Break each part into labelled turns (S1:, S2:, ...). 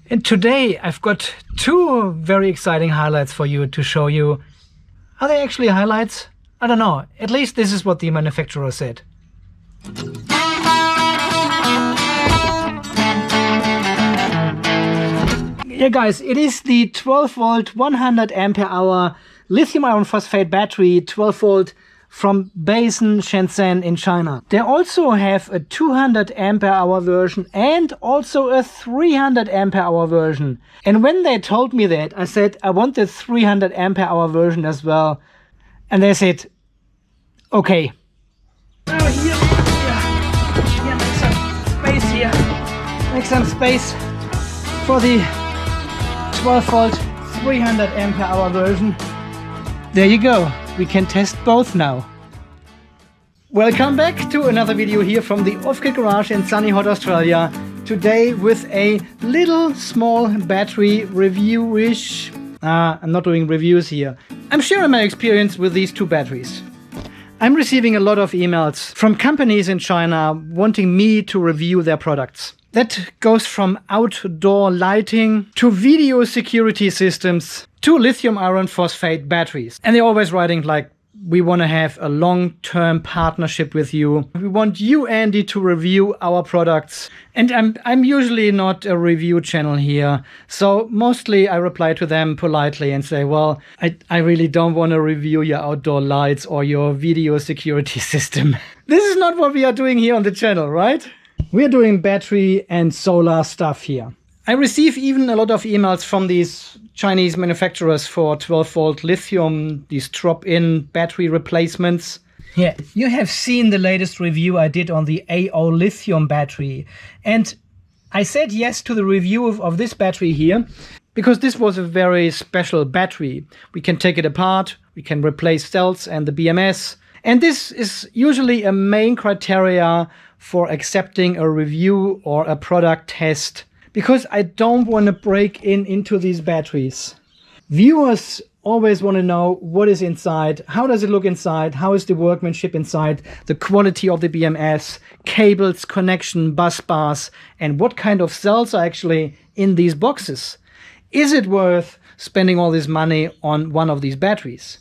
S1: And today I've got two very exciting highlights for you to show you. Are they actually highlights? I don't know. At least this is what the manufacturer said. Yeah guys, it is the 12 volt 100 ampere hour lithium iron phosphate battery, 12 volt from Basen, Shenzhen in China. They also have a 200 ampere hour version and also a 300 ampere hour version. And when they told me that, I said I want the 300 ampere hour version as well. And they said, okay. Now here, make some space here. Make some space for the 12 volt 300 ampere hour version. There you go. We can test both now. Welcome back to another video here from the off-grid garage in sunny hot Australia. Today with a little small battery review-ish. I'm not doing reviews here. I'm sharing my experience with these two batteries. I'm receiving a lot of emails from companies in China wanting me to review their products. That goes from outdoor lighting to video security systems to lithium iron phosphate batteries. And they're always writing like, we want to have a long-term partnership with you. We want you, Andy, to review our products. And I'm usually not a review channel here. So mostly I reply to them politely and say, well, I really don't want to review your outdoor lights or your video security system. This is not what we are doing here on the channel, right? We're doing battery and solar stuff here. I receive even a lot of emails from these Chinese manufacturers for 12 volt lithium, these drop-in battery replacements. Yeah, you have seen the latest review I did on the AOLithium battery. And I said yes to the review of this battery here because this was a very special battery. We can take it apart, we can replace cells and the BMS. And this is usually a main criteria for accepting a review or a product test, because I don't want to break into these batteries. Viewers always want to know what is inside, how does it look inside, how is the workmanship inside, the quality of the BMS, cables, connection, bus bars, and what kind of cells are actually in these boxes. Is it worth spending all this money on one of these batteries?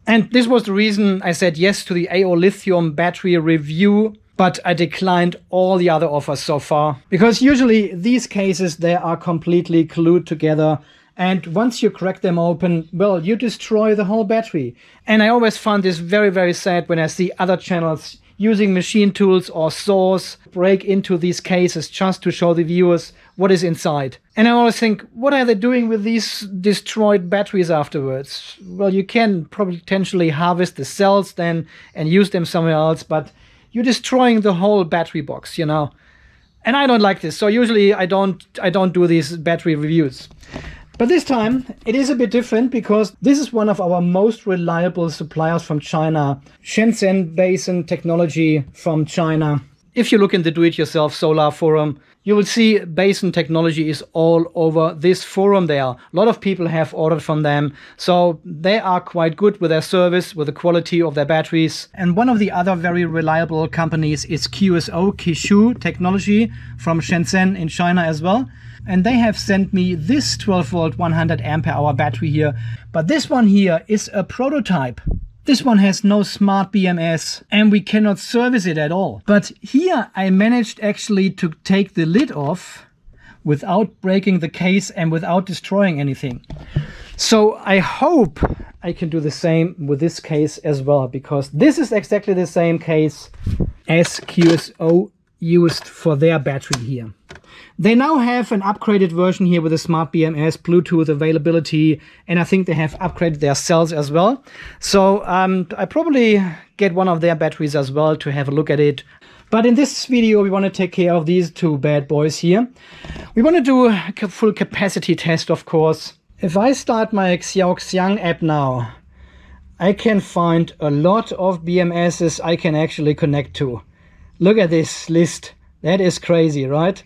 S1: And this was the reason I said yes to the AOLithium battery review, but I declined all the other offers so far. Because usually these cases, they are completely glued together. And once you crack them open, well, you destroy the whole battery. And I always find this very, very sad when I see other channels using machine tools or saws break into these cases just to show the viewers what is inside. And I always think, what are they doing with these destroyed batteries afterwards? Well, you can potentially harvest the cells then and use them somewhere else, but you're destroying the whole battery box, you know. And I don't like this, so usually I don't do these battery reviews. But this time it is a bit different because this is one of our most reliable suppliers from China, Shenzen Basen Technology from China. If you look in the do-it-yourself solar forum, you will see Basen Technology is all over this forum there. A lot of people have ordered from them, so they are quite good with their service, with the quality of their batteries. And one of the other very reliable companies is QSO Technology from Shenzhen in China as well. And they have sent me this 12 volt 100 ampere hour battery here. But this one here is a prototype. This one has no smart BMS and we cannot service it at all. But here I managed actually to take the lid off without breaking the case and without destroying anything. So I hope I can do the same with this case as well, because this is exactly the same case as QSO used for their battery here. They now have an upgraded version here with a smart BMS, Bluetooth availability, and I think they have upgraded their cells as well. So I probably get one of their batteries as well to have a look at it. But in this video, we want to take care of these two bad boys here. We want to do a full capacity test, of course. If I start my Xiaoxiang app now, I can find a lot of BMSs I can actually connect to. Look at this list. That is crazy, right?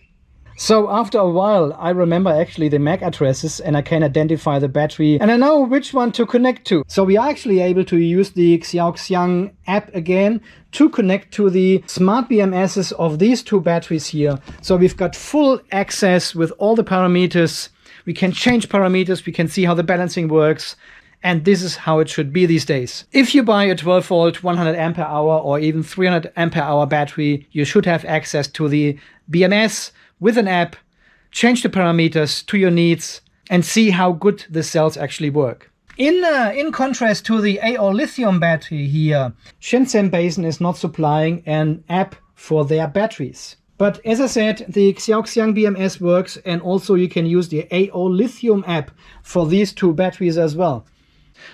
S1: So after a while, I remember actually the MAC addresses and I can identify the battery and I know which one to connect to. So we are actually able to use the Xiaoxiang app again to connect to the smart BMSs of these two batteries here. So we've got full access with all the parameters. We can change parameters. We can see how the balancing works. And this is how it should be these days. If you buy a 12 volt, 100 ampere hour or even 300 ampere hour battery, you should have access to the BMS with an app, change the parameters to your needs and see how good the cells actually work. In contrast to the AOLithium battery here, Shenzen Basen is not supplying an app for their batteries. But as I said, the Xiaoxiang BMS works and also you can use the AOLithium app for these two batteries as well.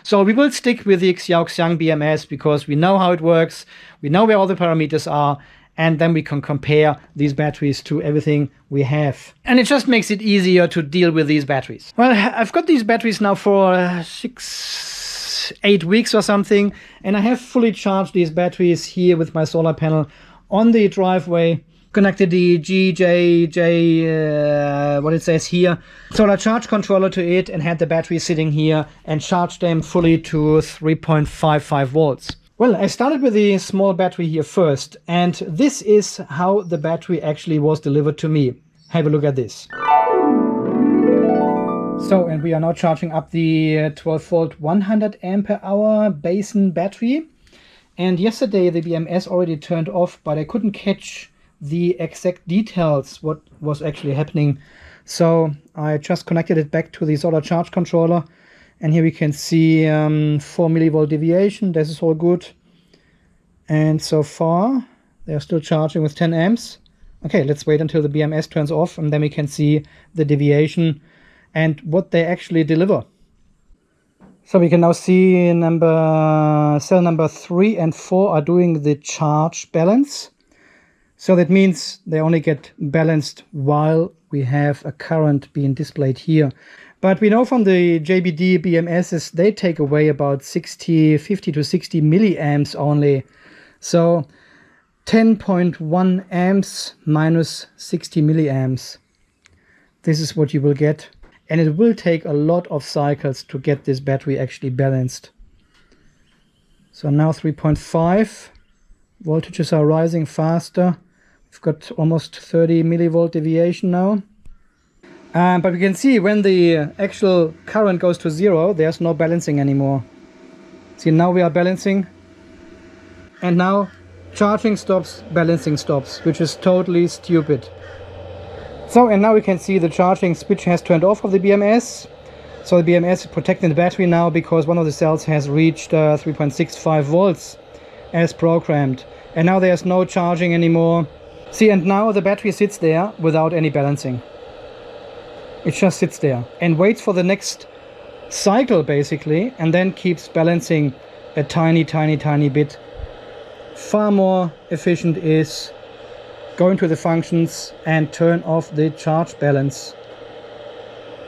S1: So we will stick with the Xiaoxiang BMS because we know how it works, we know where all the parameters are, and then we can compare these batteries to everything we have. And it just makes it easier to deal with these batteries. Well, I've got these batteries now for 6-8 weeks or something, and I have fully charged these batteries here with my solar panel on the driveway. Connected the what it says here, solar charge controller to it and had the battery sitting here and charged them fully to 3.55 volts. Well, I started with the small battery here first, and this is how the battery actually was delivered to me. Have a look at this. So, and we are now charging up the 12 volt 100 ampere hour Basen battery. And yesterday the BMS already turned off, but I couldn't catch the exact details what was actually happening. So I just connected it back to the solar charge controller. And here we can see 4 millivolt deviation. This is all good. And so far, they're still charging with 10 amps. Okay, let's wait until the BMS turns off and then we can see the deviation and what they actually deliver. So we can now see cell number 3 and 4 are doing the charge balance. So that means they only get balanced while we have a current being displayed here. But we know from the JBD BMSs, they take away about 50 to 60 milliamps only. So 10.1 amps minus 60 milliamps. This is what you will get. And it will take a lot of cycles to get this battery actually balanced. So now 3.5. Voltages are rising faster. We've got almost 30 millivolt deviation now. But we can see when the actual current goes to 0, there's no balancing anymore. See, now we are balancing. And now charging stops, balancing stops, which is totally stupid. So, and now we can see the charging switch has turned off of the BMS. So the BMS is protecting the battery now because one of the cells has reached 3.65 volts as programmed. And now there's no charging anymore. See, and now the battery sits there without any balancing. It just sits there and waits for the next cycle basically, and then keeps balancing a tiny bit. Far more efficient is go into the functions and turn off the charge balance.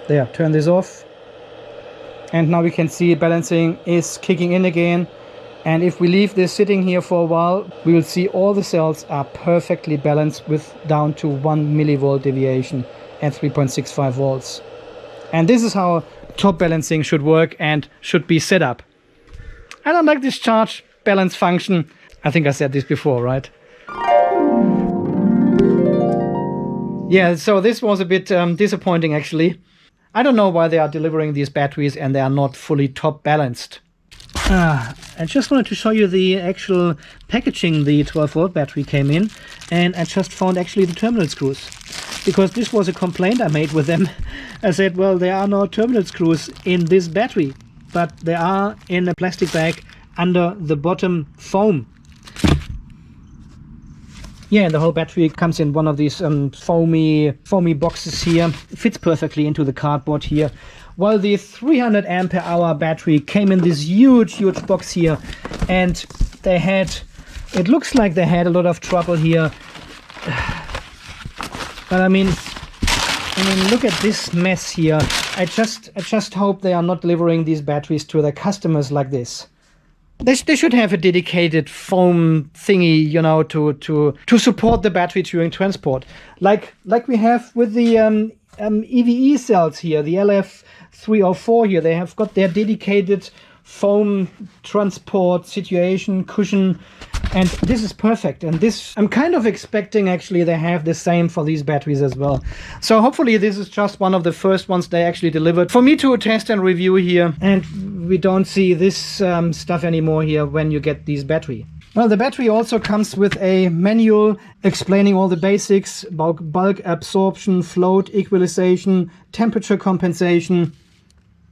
S1: There, turn this off. And now we can see balancing is kicking in again. And if we leave this sitting here for a while, we will see all the cells are perfectly balanced with down to 1 millivolt deviation at 3.65 volts. And this is how top balancing should work and should be set up. I don't like this charge balance function. I think I said this before, right? Yeah, so this was a bit disappointing actually. I don't know why they are delivering these batteries and they are not fully top balanced. I just wanted to show you the actual packaging the 12 volt battery came in, and I just found actually the terminal screws, because this was a complaint I made with them. I said, well, there are no terminal screws in this battery, but they are in a plastic bag under the bottom foam. Yeah, and the whole battery comes in one of these foamy boxes here. It fits perfectly into the cardboard here. While the 300 ampere hour battery came in this huge box here, and they had, it looks like they had a lot of trouble here. But I mean, look at this mess here. I just hope they are not delivering these batteries to their customers like this. They should have a dedicated foam thingy, you know, to support the battery during transport, like we have with the EVE cells here, the LF304 here. They have got their dedicated foam transport situation cushion, and this is perfect. And this, I'm kind of expecting actually they have the same for these batteries as well. So hopefully this is just one of the first ones they actually delivered for me to test and review here, and we don't see this stuff anymore here when you get these battery. Well, the battery also comes with a manual explaining all the basics about bulk absorption, float equalization, temperature compensation,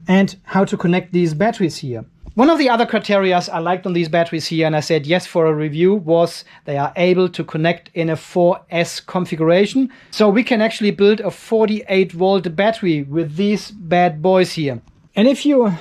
S1: and how to connect these batteries here. One of the other criteria I liked on these batteries here, and I said yes for a review, was they are able to connect in a 4S configuration. So we can actually build a 48 volt battery with these bad boys here. And if you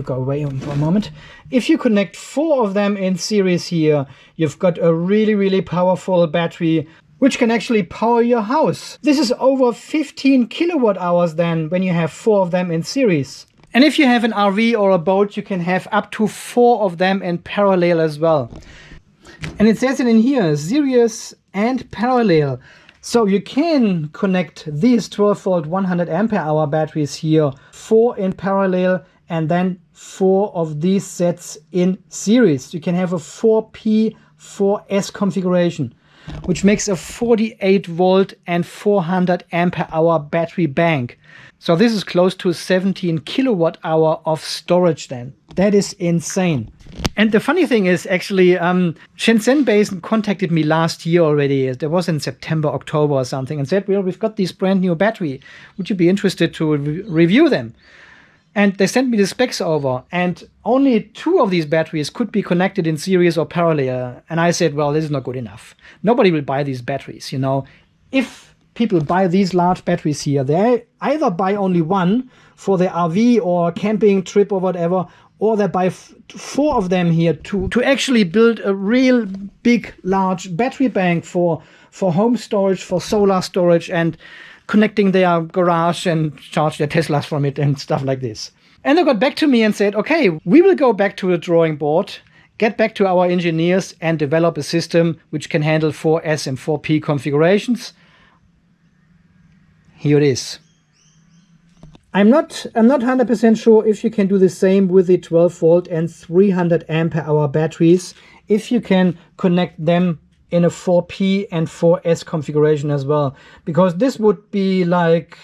S1: go away for a moment, if you connect 4 of them in series here, you've got a really powerful battery which can actually power your house. This is over 15 kilowatt hours then when you have 4 of them in series. And if you have an RV or a boat, you can have up to 4 of them in parallel as well. And it says it in here, series and parallel. So you can connect these 12 volt 100 ampere hour batteries here, 4 in parallel, and then 4 of these sets in series. You can have a 4P 4S configuration, which makes a 48 volt and 400 ampere hour battery bank. So this is close to 17 kilowatt hour of storage then. That is insane. And the funny thing is actually, Shenzen Basen contacted me last year already. There was in September, October or something, and said, well, we've got these brand new battery. Would you be interested to review them? And they sent me the specs over, and only 2 of these batteries could be connected in series or parallel. And I said, well, this is not good enough. Nobody will buy these batteries, you know. If people buy these large batteries here, they either buy only one for their RV or camping trip or whatever, or they buy 4 of them here to actually build a real big, large battery bank for home storage, for solar storage, and connecting their garage and charge their Teslas from it and stuff like this. And they got back to me and said, okay, we will go back to the drawing board, get back to our engineers and develop a system which can handle 4S and 4P configurations. Here it is. I'm not 100% sure if you can do the same with the 12 volt and 300 ampere hour batteries, if you can connect them in a 4P and 4S configuration as well, because this would be like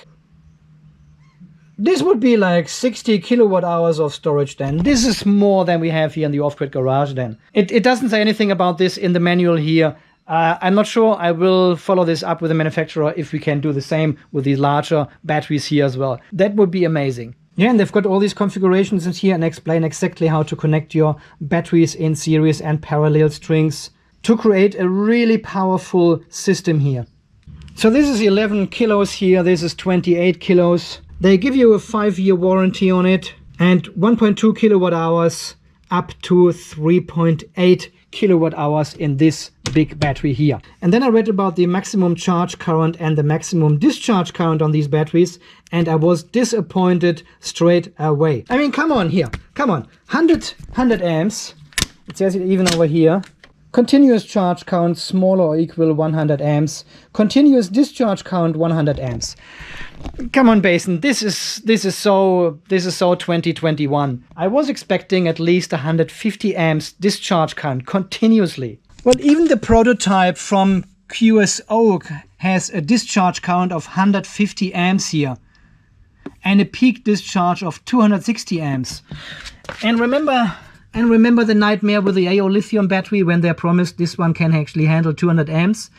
S1: 60 kilowatt hours of storage then. This is more than we have here in the off-grid garage then. It doesn't say anything about this in the manual here. I'm not sure. I will follow this up with the manufacturer if we can do the same with these larger batteries here as well. That would be amazing. Yeah, and they've got all these configurations in here and explain exactly how to connect your batteries in series and parallel strings to create a really powerful system here. So this is 11 kilos here, this is 28 kilos. They give you a 5-year warranty on it, and 1.2 kilowatt hours up to 3.8 kilowatt hours in this big battery here. And then I read about the maximum charge current and the maximum discharge current on these batteries, and I was disappointed straight away. I mean, come on here, come on, 100 amps, it says it even over here. Continuous charge count smaller or equal 100 amps. Continuous discharge count 100 amps. Come on, Basen, this is so 2021. I was expecting at least 150 amps discharge count continuously. Well, even the prototype from QSO has a discharge count of 150 amps here and a peak discharge of 260 amps. And remember the nightmare with the AOLithium battery when they promised this one can actually handle 200 amps.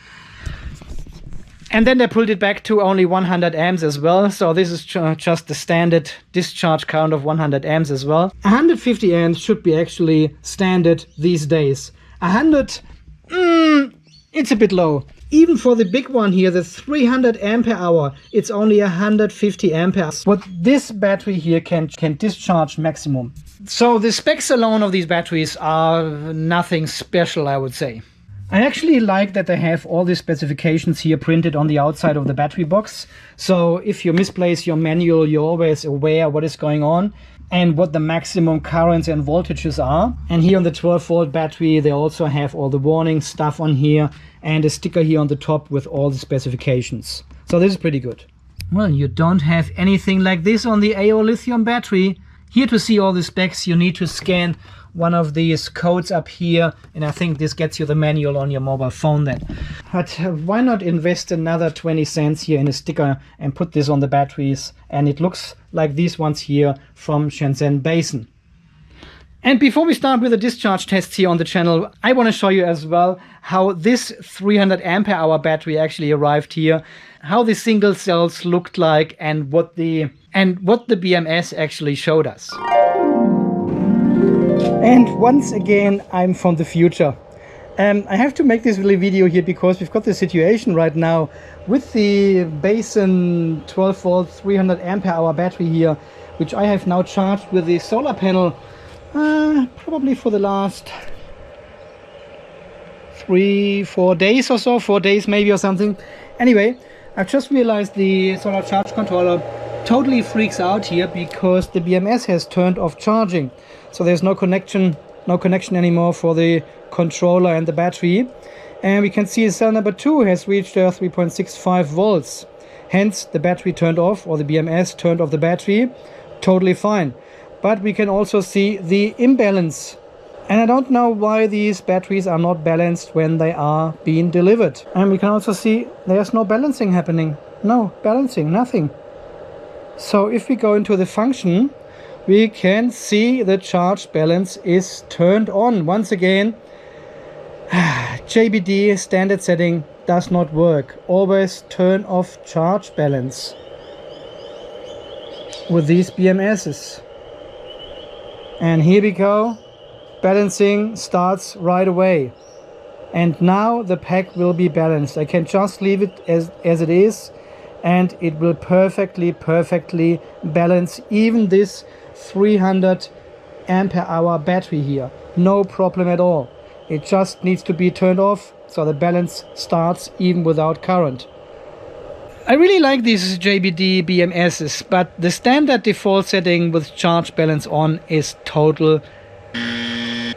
S1: And then they pulled it back to only 100 amps as well. So this is just the standard discharge count of 100 amps as well. 150 amps should be actually standard these days. 100, it's a bit low. Even for the big one here, the 300 ampere hour, it's only 150 amperes. What this battery here can discharge maximum. So the specs alone of these batteries are nothing special, I would say. I actually like that they have all the specifications here printed on the outside of the battery box. So if you misplace your manual, you're always aware what is going on. and what the maximum currents and voltages are. And here on the 12-volt battery, they also have all the warning stuff on here and a sticker here on the top with all the specifications. So this is pretty good. Well, you don't have anything like this on the AOLithium battery. Here to see all the specs, you need to scan one of these codes up here, and I think this gets you the manual on your mobile phone then. But why not invest another 20 cents here in a sticker and put this on the batteries? And it looks like these ones here from Shenzen Basen. And before we start with the discharge tests here on the channel, I want to show you as well how this 300 ampere hour battery actually arrived here, how the single cells looked like, and what the BMS actually showed us. And once again, I'm from the future. I have to make this little video here because we've got the situation right now with the Basen 12 volt 300 ampere hour battery here, which I have now charged with the solar panel probably for the last 3-4 days or so, 4 days maybe or something. Anyway, I've just realized the solar charge controller totally freaks out here because the BMS has turned off charging. So there's no connection anymore for the controller and the battery. And we can see cell number 2 has reached 3.65 volts. Hence the battery turned off, or the BMS turned off the battery. Totally fine. But we can also see the imbalance. And I don't know why these batteries are not balanced when they are being delivered. And we can also see there's no balancing happening. No balancing, nothing. So if we go into the function, we can see the charge balance is turned on. Once again, JBD standard setting does not work. Always turn off charge balance with these BMSs. And here we go. Balancing starts right away. And now the pack will be balanced. I can just leave it as it is, and it will perfectly balance even this 300 ampere hour battery here. No problem at all. It just needs to be turned off so the balance starts even without current. I really like these JBD BMSs, but the standard default setting with charge balance on is total.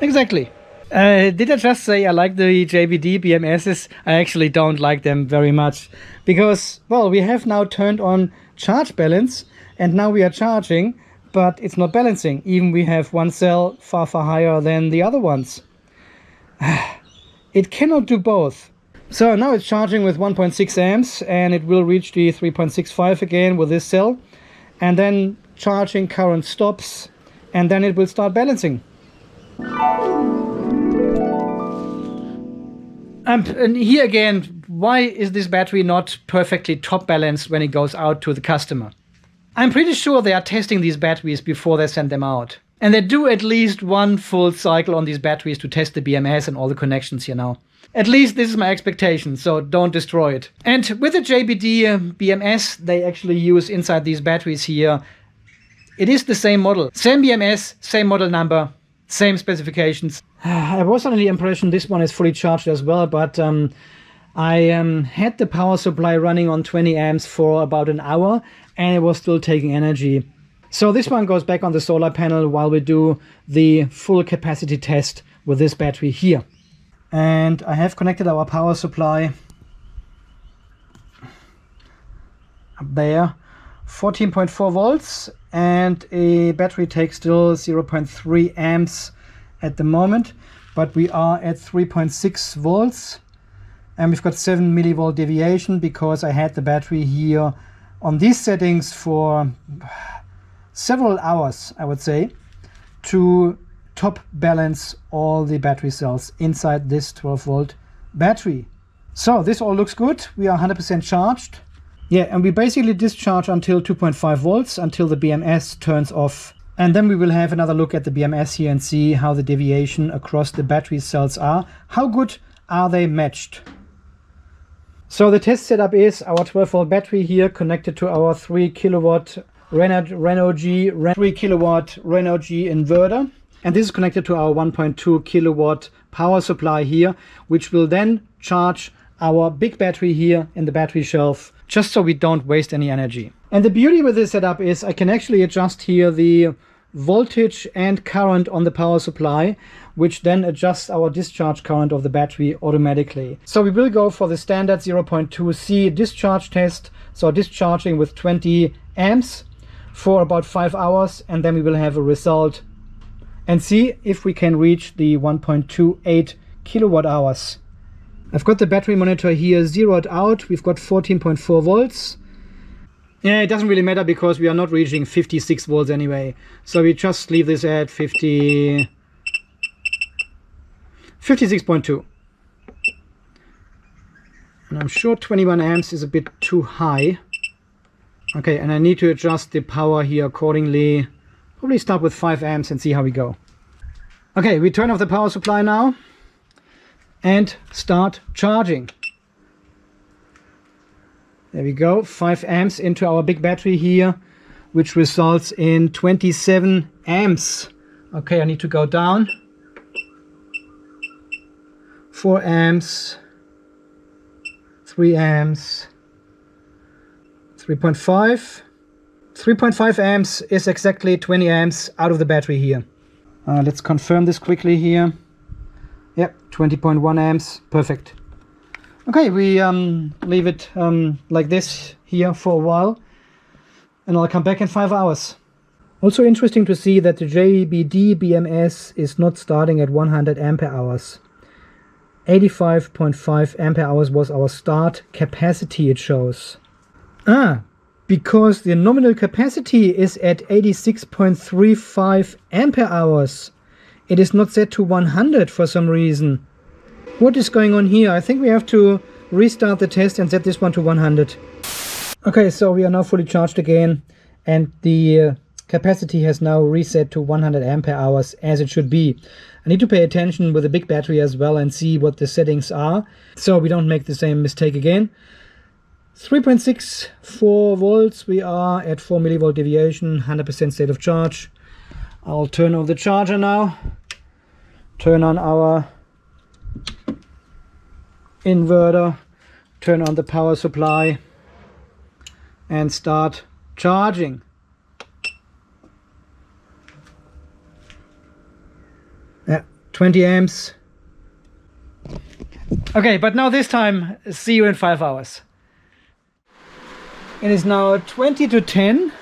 S1: Exactly. Did I just say I like the JBD BMSs? I actually don't like them very much because, well, we have now turned on charge balance and now we are charging, but it's not balancing. Even we have one cell far higher than the other ones. It cannot do both. So now it's charging with 1.6 amps and it will reach the 3.65 again with this cell, and then charging current stops and then it will start balancing. And here again, why is this battery not perfectly top balanced when it goes out to the customer? I'm pretty sure they are testing these batteries before they send them out. And they do at least one full cycle on these batteries to test the BMS and all the connections here now. At least this is my expectation, so don't destroy it. And with the JBD BMS they actually use inside these batteries here, it is the same model. Same BMS, same model number, same specifications. I was under the impression this one is fully charged as well, but I had the power supply running on 20 amps for about an hour and it was still taking energy. So this one goes back on the solar panel while we do the full capacity test with this battery here. And I have connected our power supply up there, 14.4 volts, and a battery takes still 0.3 amps at the moment, but we are at 3.6 volts and we've got 7 millivolt deviation because I had the battery here on these settings for several hours, I would say, to top balance all the battery cells inside this 12 volt battery. So this all looks good. We are 100% charged. Yeah, and we basically discharge until 2.5 volts until the BMS turns off. And then we will have another look at the BMS here and see how the deviation across the battery cells are. How good are they matched? So the test setup is our 12 volt battery here connected to our 3 kilowatt Renogy 3 kilowatt Renogy inverter. And this is connected to our 1.2 kilowatt power supply here, which will then charge our big battery here in the battery shelf, just so we don't waste any energy. And the beauty with this setup is I can actually adjust here the voltage and current on the power supply, which then adjusts our discharge current of the battery automatically. So we will go for the standard 0.2 C discharge test, so discharging with 20 amps for about 5 hours, and then we will have a result and see if we can reach the 1.28 kilowatt hours. I've got the battery monitor here zeroed out. We've got 14.4 volts. Yeah, it doesn't really matter because we are not reaching 56 volts anyway. So we just leave this at 56.2. And I'm sure 21 amps is a bit too high. Okay, and I need to adjust the power here accordingly. Probably start with 5 amps and see how we go. Okay, we turn off the power supply now and start charging. There we go, 5 amps into our big battery here, which results in 27 amps. Okay, I need to go down. 4 amps, 3 amps, 3.5. 3.5 amps is exactly 20 amps out of the battery here. Let's confirm this quickly here. Yep, 20.1 amps, perfect. Okay, we leave it like this here for a while, and I'll come back in 5 hours. Also interesting to see that the JBD BMS is not starting at 100 ampere hours. 85.5 ampere hours was our start capacity, it shows. Because the nominal capacity is at 86.35 ampere hours. It is not set to 100 for some reason. What is going on here? I think we have to restart the test and set this one to 100. Okay, so we are now fully charged again, and the capacity has now reset to 100 ampere hours as it should be. I need to pay attention with the big battery as well and see what the settings are, so we don't make the same mistake again. 3.64 volts, we are at 4 millivolt deviation, 100% state of charge. I'll turn off the charger now, turn on our inverter, turn on the power supply and start charging. Yeah, 20 amps. Okay, but now this time, see you in 5 hours. It is now 20 to 10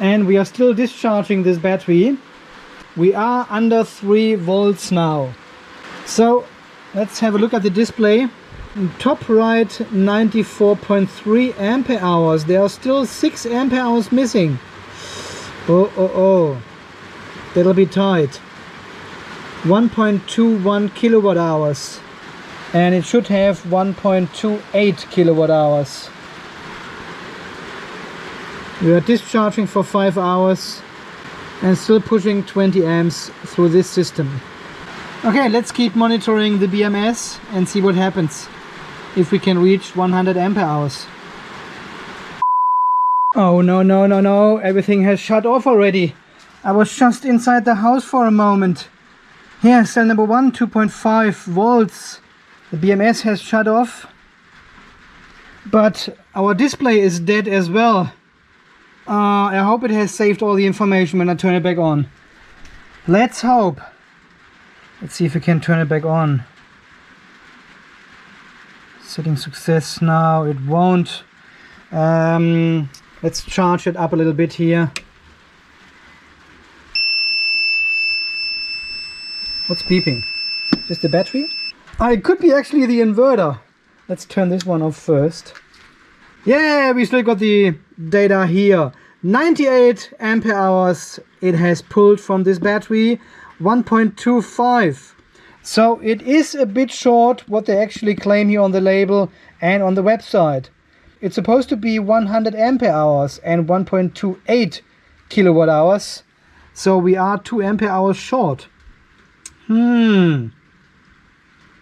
S1: and we are still discharging this battery. We are under 3 volts now. So let's have a look at the display. In top right, 94.3 ampere hours. There are still 6 ampere hours missing. Oh. That'll be tight. 1.21 kilowatt hours. And it should have 1.28 kilowatt hours. We are discharging for 5 hours and still pushing 20 amps through this system. Okay, let's keep monitoring the BMS and see what happens if we can reach 100 ampere hours. Oh no, everything has shut off already. I was just inside the house for a moment. Here, cell number 1, 2.5 volts. The BMS has shut off, but our display is dead as well. I hope it has saved all the information when I turn it back on. Let's hope. Let's see if we can turn it back on. Setting success now. It won't. Let's charge it up a little bit here. What's beeping? Is the battery? It could be actually the inverter. Let's turn this one off first. Yeah, we still got the data here. 98 ampere hours it has pulled from this battery, 1.25. So it is a bit short what they actually claim here on the label and on the website. It's supposed to be 100 ampere hours and 1.28 kilowatt hours. So we are 2 ampere hours short. I'm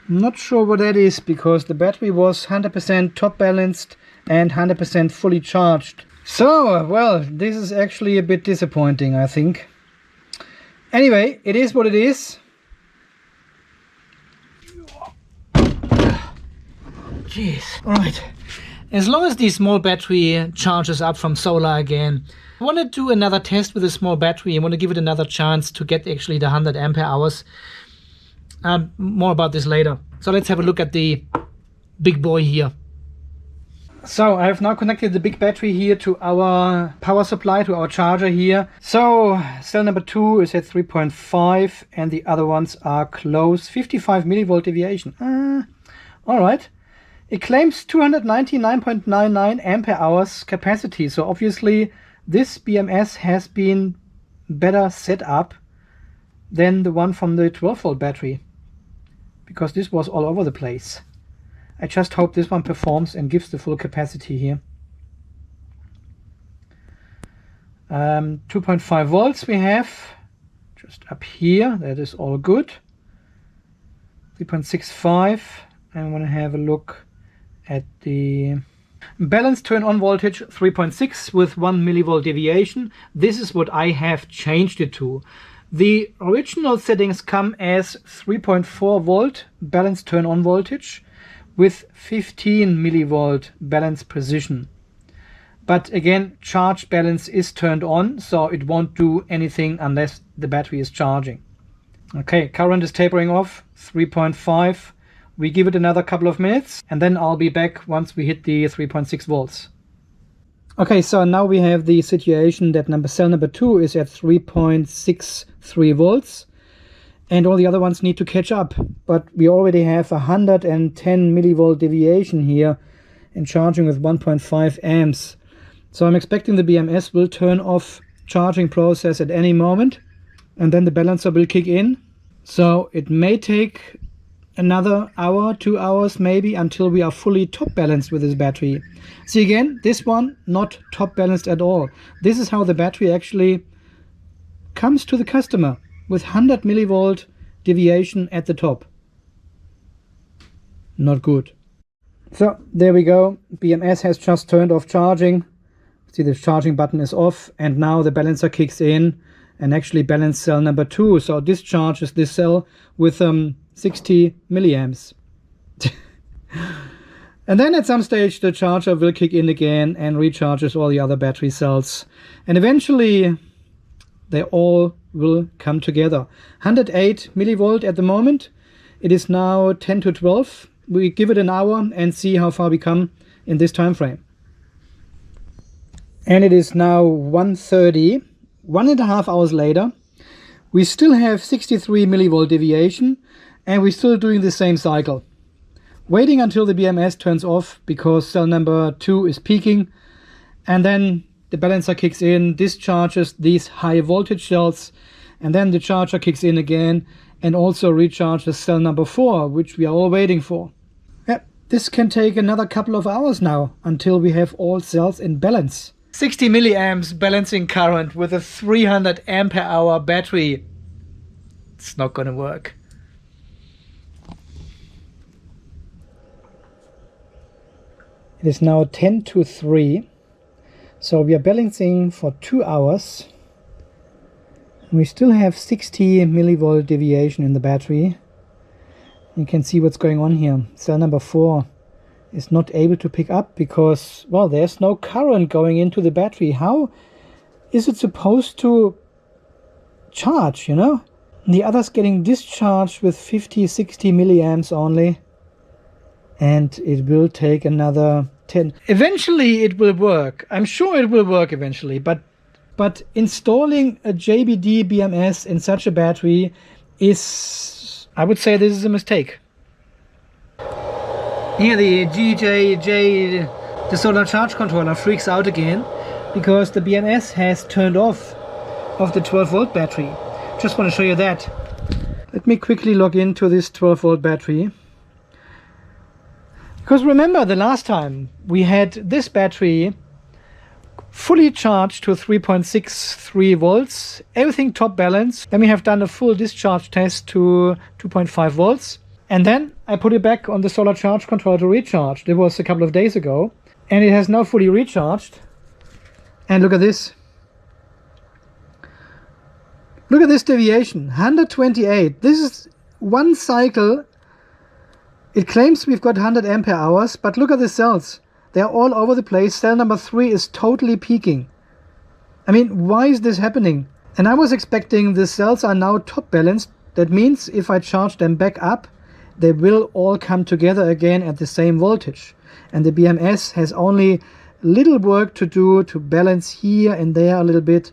S1: not sure what that is, because the battery was 100% top balanced and 100% fully charged. So, well, this is actually a bit disappointing, I think. Anyway, it is what it is. Jeez. Alright. As long as the small battery charges up from solar again. I want to do another test with a small battery. I want to give it another chance to get actually the 100 ampere hours. More about this later. So let's have a look at the big boy here. So I have now connected the big battery here to our power supply, to our charger here. So cell number 2 is at 3.5 and the other ones are close. 55 millivolt deviation. All right. It claims 299.99 ampere hours capacity. So obviously this BMS has been better set up than the one from the 12 volt battery, because this was all over the place. I just hope this one performs and gives the full capacity here. 2.5 volts we have just up here. That is all good. 3.65. I want to have a look at the balanced turn on voltage, 3.6 with 1 millivolt deviation. This is what I have changed it to. The original settings come as 3.4 volt balanced turn on voltage with 15 millivolt balance precision. But again, charge balance is turned on, so it won't do anything unless the battery is charging. Okay, current is tapering off, 3.5. We give it another couple of minutes and then I'll be back once we hit the 3.6 volts. Okay, so now we have the situation that cell number 2 is at 3.63 volts. And all the other ones need to catch up, but we already have 110 millivolt deviation here and charging with 1.5 amps. So I'm expecting the BMS will turn off charging process at any moment and then the balancer will kick in. So it may take another hour, 2 hours maybe, until we are fully top balanced with this battery. See again, this one not top balanced at all. This is how the battery actually comes to the customer, with 100 millivolt deviation at the top. Not good. So there we go. BMS has just turned off charging. See, the charging button is off and now the balancer kicks in and actually balance cell number 2. So discharges this cell with 60 milliamps. And then at some stage the charger will kick in again and recharges all the other battery cells. And eventually they all will come together. 108 millivolt at the moment. It is now 10 to 12. We give it an hour and see how far we come in this time frame. And it is now 1:30, 1.5 hours later. We still have 63 millivolt deviation and we're still doing the same cycle. Waiting until the BMS turns off because cell number 2 is peaking, and then the balancer kicks in, discharges these high voltage cells, and then the charger kicks in again and also recharges cell number 4, which we are all waiting for. Yeah, this can take another couple of hours now until we have all cells in balance. 60 milliamps balancing current with a 300 ampere hour battery. It's not going to work. It is now 10 to 3. So we are balancing for 2 hours. We still have 60 millivolt deviation in the battery. You can see what's going on here. Cell number 4 is not able to pick up because, well, there's no current going into the battery. How is it supposed to charge, you know? The other's getting discharged with 50, 60 milliamps only. And it will take another 10. Eventually it will work. I'm sure it will work eventually. But installing a JBD BMS in such a battery is, I would say this is a mistake. Here the GJJ, the solar charge controller, freaks out again because the BMS has turned off of the 12 volt battery. Just want to show you that. Let me quickly log into this 12 volt battery. Because remember the last time we had this battery fully charged to 3.63 volts, everything top balanced. Then we have done a full discharge test to 2.5 volts. And then I put it back on the solar charge controller to recharge. That was a couple of days ago. And it has now fully recharged. And look at this. Look at this deviation, 128. This is one cycle. It claims we've got 100 ampere hours, but look at the cells. They're all over the place. Cell number 3 is totally peaking. I mean, why is this happening? And I was expecting the cells are now top balanced. That means if I charge them back up, they will all come together again at the same voltage. And the BMS has only little work to do to balance here and there a little bit.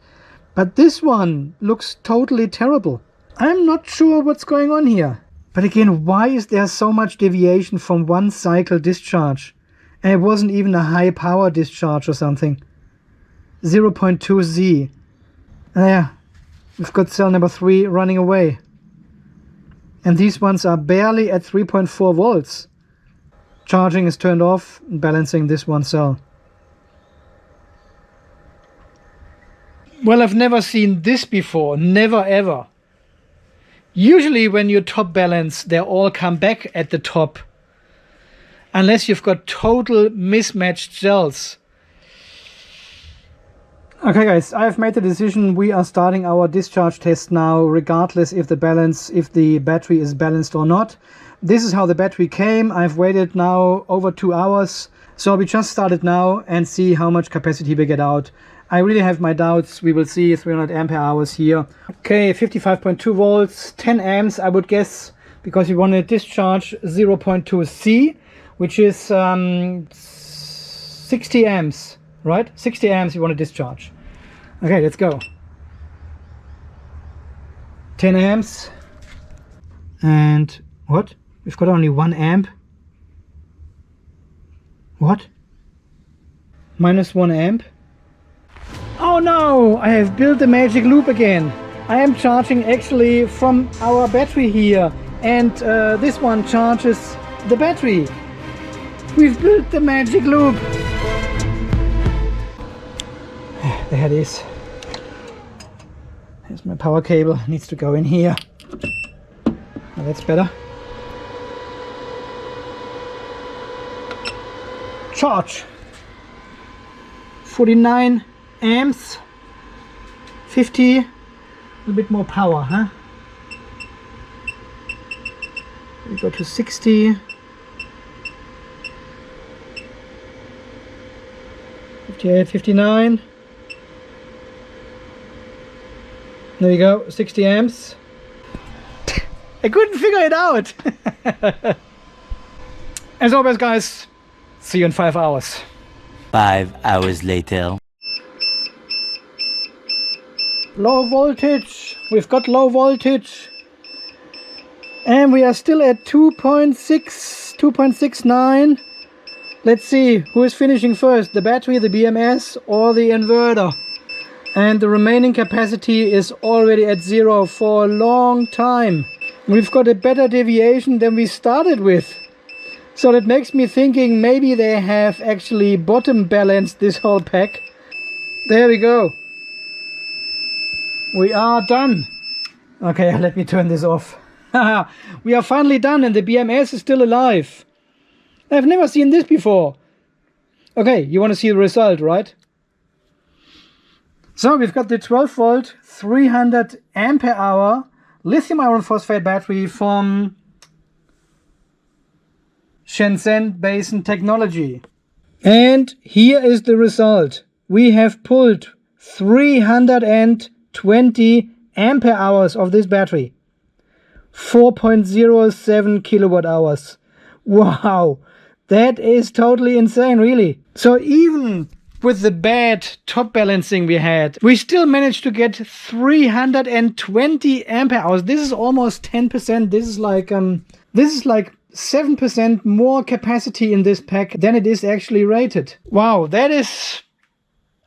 S1: But this one looks totally terrible. I'm not sure what's going on here. But again, why is there so much deviation from one cycle discharge? And it wasn't even a high power discharge or something. 0.2 Z. And there, we've got cell number 3 running away. And these ones are barely at 3.4 volts. Charging is turned off, balancing this one cell. Well, I've never seen this before, never ever. Usually when you top balance, they all come back at the top. Unless you've got total mismatched cells. Okay guys, I've made the decision. We are starting our discharge test now, regardless if the battery is balanced or not. This is how the battery came. I've waited now over 2 hours. So we just started now and see how much capacity we get out. I really have my doubts. We will see 300 ampere hours here. Okay, 55.2 volts, 10 amps I would guess, because we want to discharge 0.2 C, which is 60 amps, right? 60 amps you want to discharge. Okay, let's go. 10 amps. And what? We've got only 1 amp. What? Minus 1 amp. Oh no! I have built the magic loop again. I am charging actually from our battery here, and this one charges the battery. We've built the magic loop. There it is. Here's my power cable. Needs to go in here. Now that's better. Charge. 49 amps. 50. A little bit more power, huh? We go to 60. 58, 59. There we go, 60 amps. I couldn't figure it out. As always, guys, see you in 5 hours.
S2: 5 hours later.
S1: Low voltage. We've got low voltage. And we are still at 2.6, 2.69. Let's see who is finishing first, the battery, the BMS, or the inverter. And the remaining capacity is already at 0 for a long time. We've got a better deviation than we started with. So that makes me thinking maybe they have actually bottom balanced this whole pack. There we go. We are done. Okay, let me turn this off. We are finally done and the BMS is still alive. I've never seen this before. Okay, you want to see the result, right? So we've got the 12 volt, 300 ampere hour lithium iron phosphate battery from Shenzen Basen Technology. And here is the result. We have pulled 320 ampere hours of this battery. 4.07 kilowatt hours. Wow, that is totally insane, really. So even with the bad top balancing we had, we still managed to get 320 ampere hours. This is almost 10%. This is like 7% more capacity in this pack than it is actually rated. Wow, that is...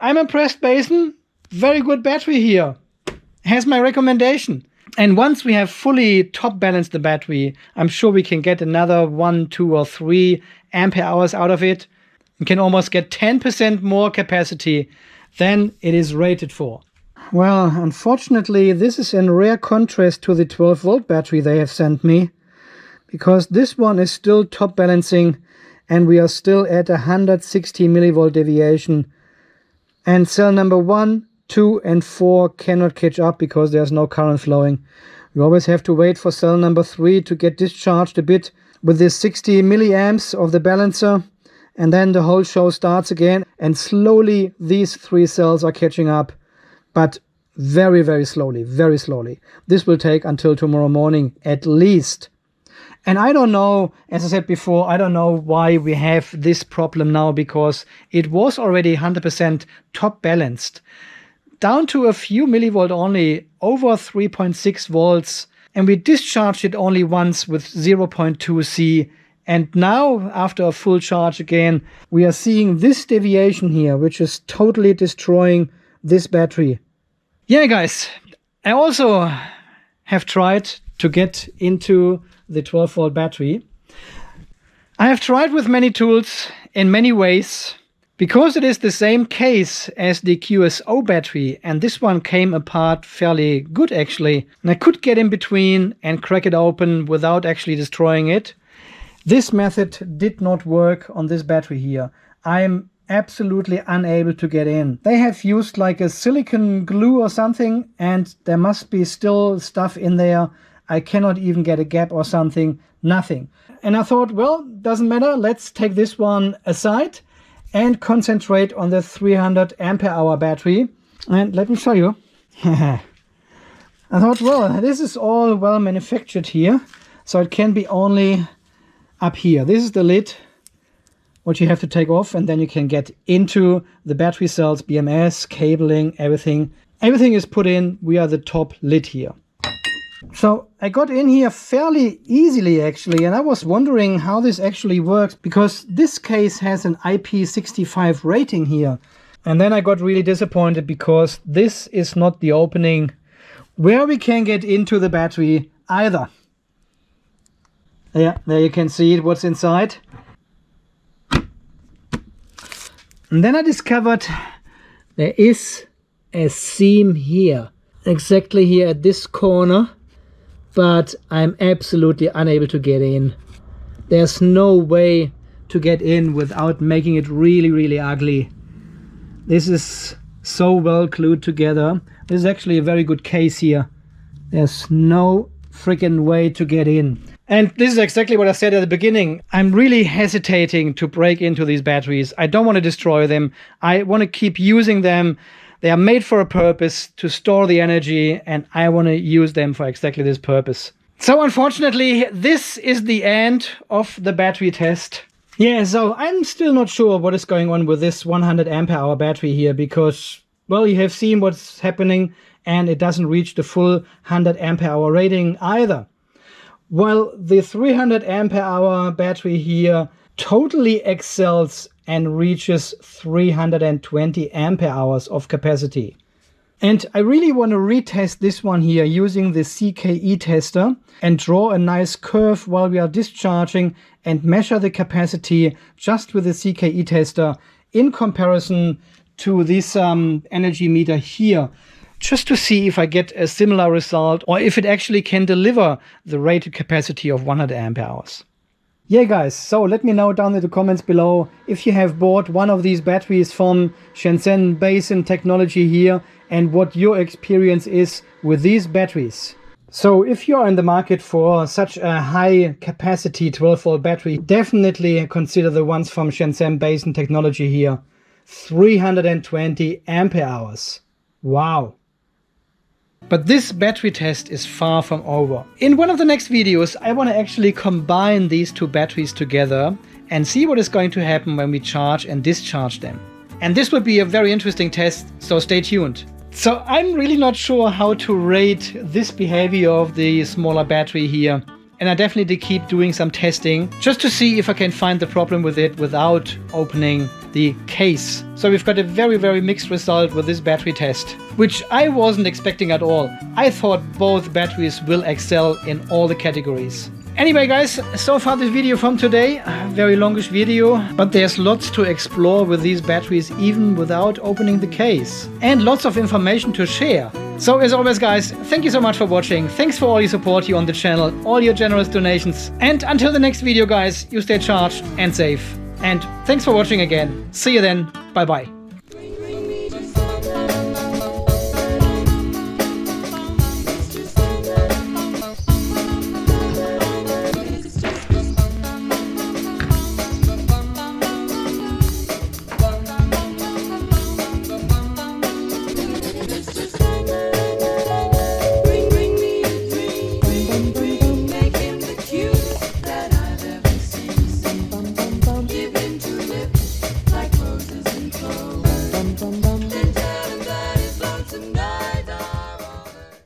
S1: I'm impressed, Basen. Very good battery here. Has my recommendation. And once we have fully top balanced the battery, I'm sure we can get another 1, 2 or 3 ampere hours out of it. We can almost get 10% more capacity than it is rated for. Well, unfortunately, this is in rare contrast to the 12 volt battery they have sent me, because this one is still top balancing and we are still at 160 millivolt deviation. And cell number 1, 2 and 4 cannot catch up because there's no current flowing. We always have to wait for cell number 3 to get discharged a bit with this 60 milliamps of the balancer. and then the whole show starts again, and slowly these 3 cells are catching up, but very, very slowly, very slowly. This will take until tomorrow morning at least. And I don't know, as I said before, I don't know why we have this problem now, because it was already 100% top balanced. Down to a few millivolt only, over 3.6 volts, and we discharged it only once with 0.2 C. And now, after a full charge again, we are seeing this deviation here, which is totally destroying this battery. Yeah, guys, I also have tried to get into the 12-volt battery. I have tried with many tools in many ways, because it is the same case as the QSO battery, and this one came apart fairly good actually, and I could get in between and crack it open without actually destroying it. This method did not work on this battery here. I'm absolutely unable to get in. They have used like a silicone glue or something, and there must be still stuff in there. I cannot even get a gap or something, nothing. And I thought, well, doesn't matter, let's take this one aside and concentrate on the 300 ampere hour battery. And let me show you. I thought, well, this is all well manufactured here, so it can be only up here. This is the lid, what you have to take off, and then you can get into the battery cells, BMS, cabling, everything. Everything is put in via the top lid here. So I got in here fairly easily actually, and I was wondering how this actually works, because this case has an IP65 rating here. And then I got really disappointed, because this is not the opening where we can get into the battery either. Yeah, there you can see it, what's inside. And then I discovered there is a seam here, exactly here at this corner, but I'm absolutely unable to get in. There's no way to get in without making it really, really ugly. This is so well glued together. This is actually a very good case here. There's no freaking way to get in. And this is exactly what I said at the beginning. I'm really hesitating to break into these batteries. I don't want to destroy them. I want to keep using them. They are made for a purpose, to store the energy, and I want to use them for exactly this purpose. So unfortunately, this is the end of the battery test. Yeah, so I'm still not sure what is going on with this 100 ampere hour battery here, because, well, you have seen what's happening, and it doesn't reach the full 100 ampere hour rating either. While the 300 ampere hour battery here totally excels and reaches 320 ampere hours of capacity. And I really want to retest this one here using the CKE tester and draw a nice curve while we are discharging and measure the capacity just with the CKE tester in comparison to this energy meter here, just to see if I get a similar result or if it actually can deliver the rated capacity of 100 ampere hours. Yeah guys, so let me know down in the comments below if you have bought one of these batteries from Shenzen Basen Technology here and what your experience is with these batteries. So if you are in the market for such a high capacity 12-volt battery, definitely consider the ones from Shenzen Basen Technology here. 320 ampere hours. Wow. But this battery test is far from over. In one of the next videos, I want to actually combine these two batteries together and see what is going to happen when we charge and discharge them. And this will be a very interesting test, so stay tuned. So I'm really not sure how to rate this behavior of the smaller battery here. And I definitely keep doing some testing just to see if I can find the problem with it without opening the case. So we've got a very, very mixed result with this battery test, which I wasn't expecting at all. I thought both batteries will excel in all the categories. Anyway guys, so far this video from today, very longish video, but there's lots to explore with these batteries even without opening the case. And lots of information to share. So as always guys, thank you so much for watching. Thanks for all your support here on the channel, all your generous donations. And until the next video guys, you stay charged and safe. And thanks for watching again. See you then. Bye bye.